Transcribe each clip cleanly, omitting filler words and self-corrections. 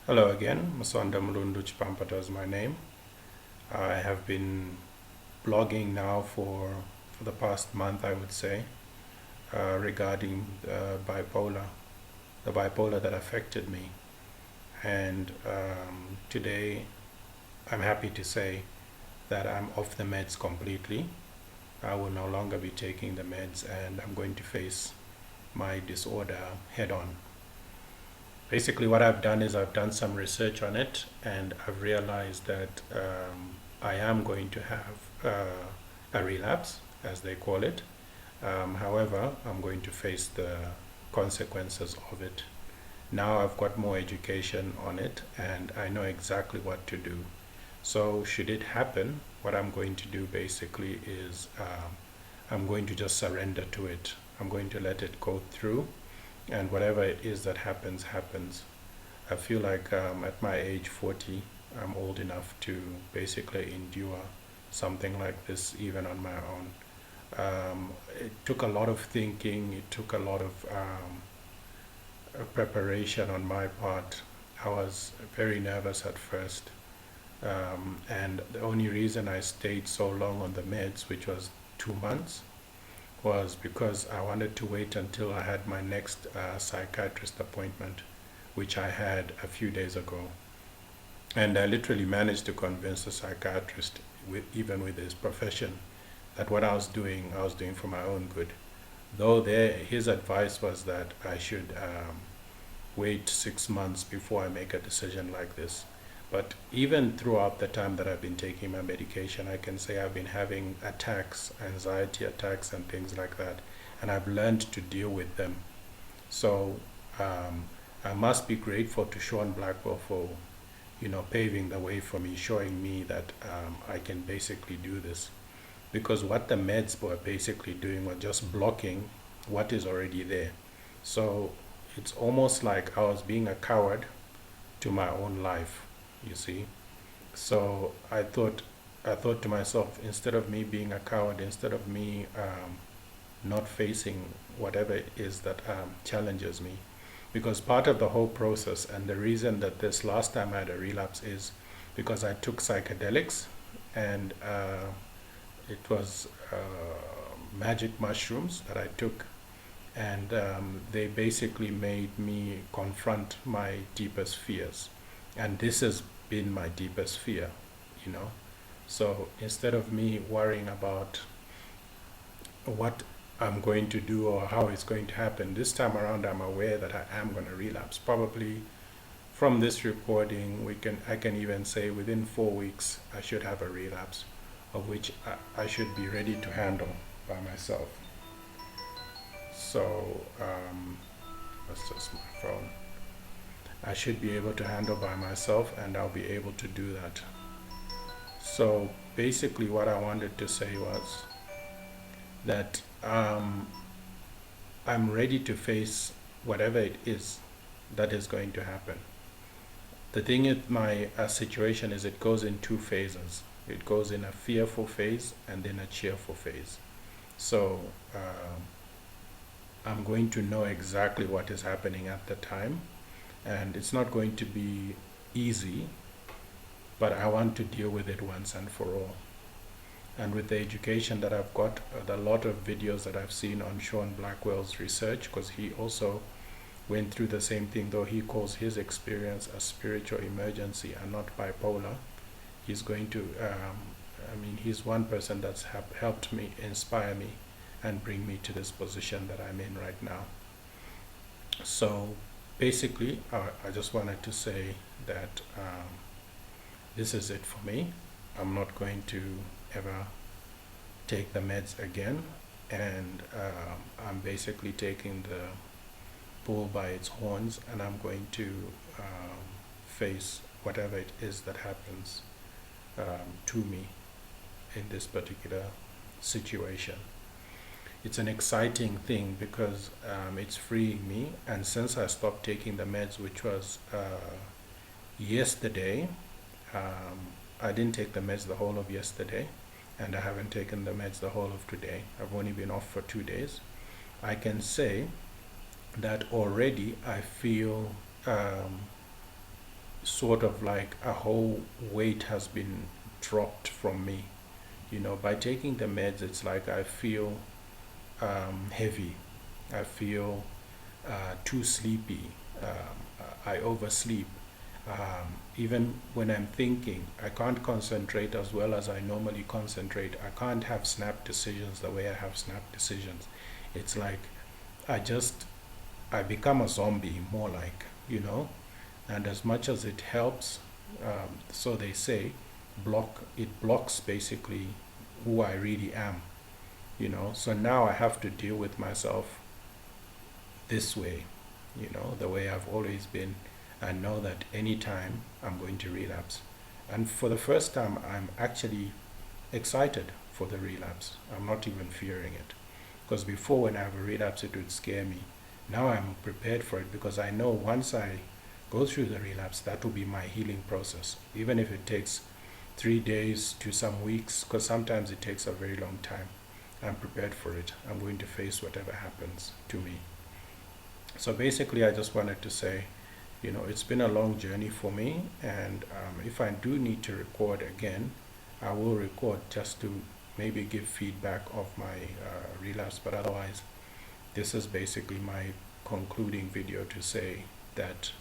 Hello again, Musanda Mulundu Chipampata is my name. I have been blogging now for the past month, I would say, regarding the bipolar that affected me. And today I'm happy to say that I'm off the meds completely. I will no longer be taking the meds and I'm going to face my disorder head on. Basically, what I've done is I've done some research on it, and I've realized that I am going to have a relapse, as they call it. However, I'm going to face the consequences of it. Now I've got more education on it, and I know exactly what to do. So, should it happen, what I'm going to do basically is I'm going to just surrender to it. I'm going to let it go through, and whatever it is that happens, happens. I feel like at my age 40, I'm old enough to basically endure something like this even on my own. It took a lot of thinking, it took a lot of preparation on my part. I was very nervous at first, and the only reason I stayed so long on the meds, which was 2 months, was because I wanted to wait until I had my next psychiatrist appointment, which I had a few days ago. And I literally managed to convince the psychiatrist, even with his profession, that what I was doing for my own good. Though his advice was that I should wait 6 months before I make a decision like this. But even throughout the time that I've been taking my medication, I can say I've been having attacks, anxiety attacks, and things like that. And I've learned to deal with them. So um, I must be grateful to Sean Blackwell for, paving the way for me, showing me that I can basically do this. Because what the meds were basically doing was just blocking what is already there. So it's almost like I was being a coward to my own life, you see. So I thought to myself, instead of me being a coward, instead of me not facing whatever it is that challenges me, because part of the whole process and the reason that this last time I had a relapse is because I took psychedelics, and it was magic mushrooms that I took, and they basically made me confront my deepest fears. And this has been my deepest fear, you know. So instead of me worrying about what I'm going to do or how it's going to happen, this time around I'm aware that I am going to relapse. Probably from this recording, I can even say within 4 weeks I should have a relapse, of which I should be ready to handle by myself. So that's just my phone. I should be able to handle by myself, and I'll be able to do that. So basically, what I wanted to say was that I'm ready to face whatever it is that is going to happen. The thing with my situation is it goes in two phases. It goes in a fearful phase and then a cheerful phase. So I'm going to know exactly what is happening at the time, and it's not going to be easy, but I want to deal with it once and for all. And with the education that I've got, a lot of videos that I've seen on Sean Blackwell's research, because he also went through the same thing, though he calls his experience a spiritual emergency and not bipolar. He's going to, he's one person that's helped me, inspire me, and bring me to this position that I'm in right now. So basically, I just wanted to say that this is it for me. I'm not going to ever take the meds again, and I'm basically taking the bull by its horns, and I'm going to face whatever it is that happens to me in this particular situation. It's an exciting thing because it's freeing me, and since I stopped taking the meds, which was yesterday, um, I didn't take the meds the whole of yesterday, and I haven't taken the meds the whole of today. I've only been off for 2 days. I can say that already I feel sort of like a whole weight has been dropped from me. By taking the meds, it's like I feel heavy. I feel too sleepy. I oversleep. Even when I'm thinking, I can't concentrate as well as I normally concentrate. I can't have snap decisions the way I have snap decisions. It's like I just, I become a zombie more like, and as much as it helps, so they say, it blocks basically who I really am, So now I have to deal with myself this way, the way I've always been, and know that anytime I'm going to relapse. And for the first time, I'm actually excited for the relapse. I'm not even fearing it. Because before, when I have a relapse, it would scare me. Now I'm prepared for it because I know once I go through the relapse, that will be my healing process. Even if it takes 3 days to some weeks, because sometimes it takes a very long time, I'm prepared for it. I'm going to face whatever happens to me. So basically, I just wanted to say, it's been a long journey for me, and if I do need to record again, I will record just to maybe give feedback of my relapse. But otherwise, this is basically my concluding video to say that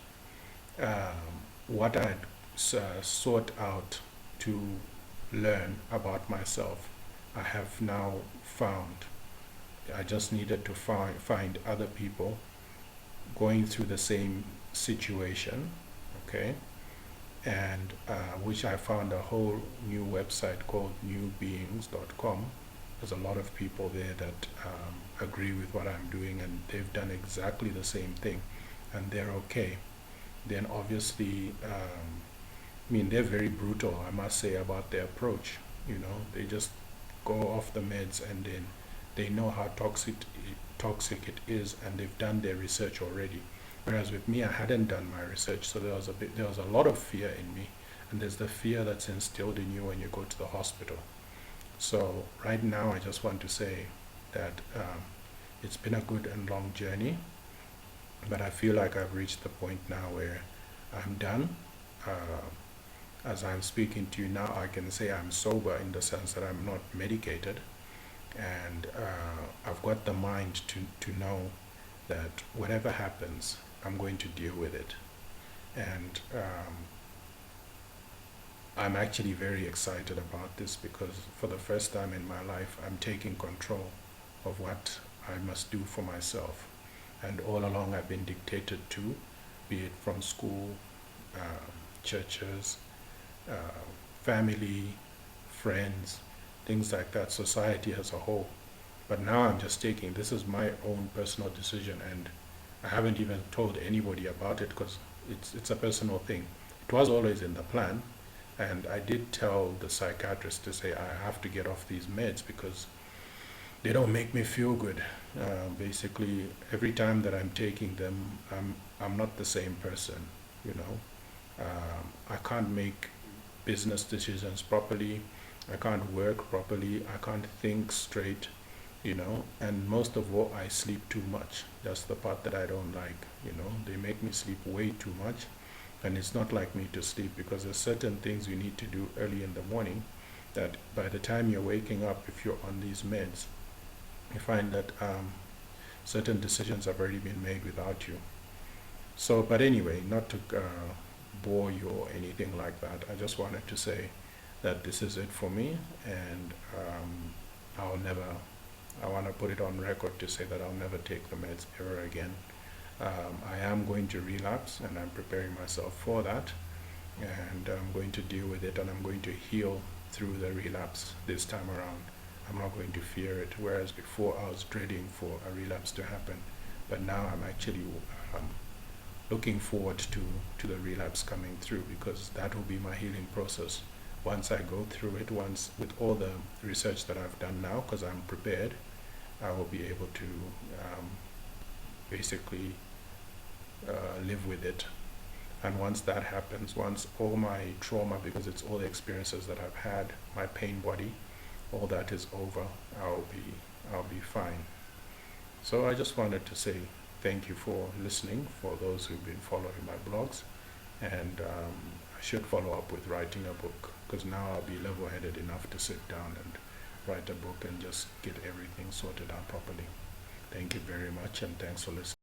what I sought out to learn about myself, I have now found. I just needed to find other people going through the same situation, okay? And which I found a whole new website called newbeings.com. There's a lot of people there that agree with what I'm doing, and they've done exactly the same thing, and they're okay. Then obviously, they're very brutal, I must say, about their approach. They just go off the meds, and then they know how toxic it is, and they've done their research already. Whereas with me, I hadn't done my research, so there was a lot of fear in me, and there's the fear that's instilled in you when you go to the hospital. So right now, I just want to say that it's been a good and long journey, but I feel like I've reached the point now where I'm done. As I'm speaking to you now, I can say I'm sober in the sense that I'm not medicated, and I've got the mind to know that whatever happens, I'm going to deal with it. And I'm actually very excited about this because for the first time in my life, I'm taking control of what I must do for myself. And all along, I've been dictated to, be it from school, churches, family, friends, things like that, society as a whole. But now I'm just taking, this is my own personal decision, and I haven't even told anybody about it because it's a personal thing. It was always in the plan, and I did tell the psychiatrist to say I have to get off these meds because they don't make me feel good. Basically, every time that I'm taking them, I'm not the same person, you know. I can't make business decisions properly. I can't work properly. I can't think straight, and most of all, I sleep too much. That's the part that I don't like. They make me sleep way too much, and it's not like me to sleep because there's certain things you need to do early in the morning that by the time you're waking up, if you're on these meds, you find that certain decisions have already been made without you. So, but anyway, not to bore you or anything like that, I just wanted to say that this is it for me, and I want to put it on record to say that I'll never take the meds ever again. I am going to relapse, and I'm preparing myself for that, and I'm going to deal with it, and I'm going to heal through the relapse this time around. I'm not going to fear it, whereas before I was dreading for a relapse to happen, but now I'm actually looking forward to the relapse coming through, because that will be my healing process. Once I go through it, once with all the research that I've done now, because I'm prepared, I will be able to basically live with it. And once that happens, once all my trauma, because it's all the experiences that I've had, my pain body, all that is over, I'll be fine. So I just wanted to say thank you for listening, for those who've been following my blogs, and I should follow up with writing a book, because now I'll be level-headed enough to sit down and write a book and just get everything sorted out properly. Thank you very much, and thanks for listening.